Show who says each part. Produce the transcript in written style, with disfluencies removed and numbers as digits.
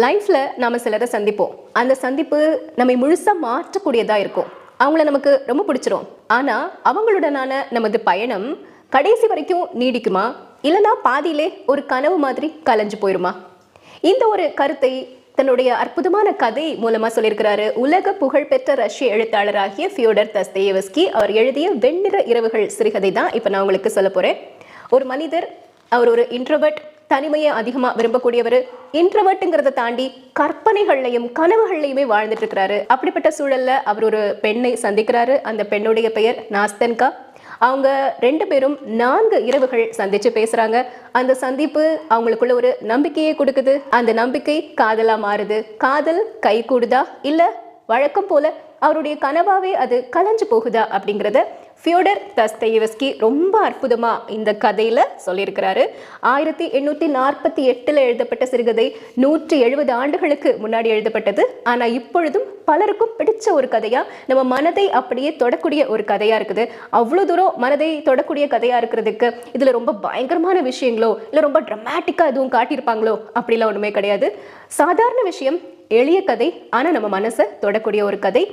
Speaker 1: லைஃப்ல நாம சிலரை சந்திப்போம். அந்த சந்திப்பு நம்மை முழுசா மாற்றக்கூடியதா இருக்கும். அவங்கள நமக்கு ரொம்ப பிடிச்சிரும். ஆனா அவங்களுடனான நமது பயணம் கடைசி வரைக்கும் நீடிக்குமா? இல்லனா பாதியிலே ஒரு கனவு மாதிரி கலைஞ்சு போயிருமா? இந்த ஒரு கருத்தை தன்னுடைய அற்புதமான கதை மூலமா சொல்லியிருக்கிறாரு உலக புகழ்பெற்ற ரஷ்ய எழுத்தாளராகிய ஃபியோடர் தஸ்தயேவஸ்கி. அவர் எழுதிய வெண்ணிற இரவுகள் சிறுகதை தான் இப்ப நான் உங்களுக்கு சொல்ல போறேன். ஒரு மனிதர், அவர் ஒரு இன்ட்ரோவர்ட், தனிமையை அதிகமா விரும்பக்கூடியவர். இன்ட்ரோவர்ட்ங்கிறத தாண்டி கற்பனைகள்லையும் கனவுகள்லையுமே வாழ்ந்துட்டு இருக்கிறாரு. அப்படிப்பட்ட சூழல்ல அவர் ஒரு பெண்ணை சந்திக்கிறாரு. அந்த பெண்ணுடைய பெயர் நாஸ்தன்கா. அவங்க 2 பேரும் 4 இரவுகள் சந்திச்சு பேசுறாங்க. அந்த சந்திப்பு அவங்களுக்குள்ள ஒரு நம்பிக்கையை கொடுக்குது. அந்த நம்பிக்கை காதலா மாறுது. காதல் கை கூடுதா இல்ல வழக்கம் போல அவருடைய கனவாவே அது கலைஞ்சு போகுதா அப்படிங்கிறத ஃபியோடர் தஸ்தயேவஸ்கி ரொம்ப அற்புதமா இந்த கதையில சொல்லியிருக்கிறாரு. 1848 எழுதப்பட்ட சிறுகதை 170 ஆண்டுகளுக்கு முன்னாடி எழுதப்பட்டது. ஆனா இப்பொழுதும் பலருக்கும் பிடிச்ச ஒரு கதையா, நம்ம மனதை அப்படியே தொடக்கூடிய ஒரு கதையா இருக்குது. அவ்வளவு தூரம் மனதை தொடக்கூடிய கதையா இருக்கிறதுக்கு இதுல ரொம்ப பயங்கரமான விஷயங்களோ இல்ல ரொம்ப டிராமாட்டிக்கா எதுவும் காட்டியிருப்பாங்களோ அப்படிலாம் ஒண்ணுமே கிடையாது. சாதாரண விஷயம், எளிய கதை, ஆனா நம்ம மனசை தொடக்கூடிய ஒரு கதை.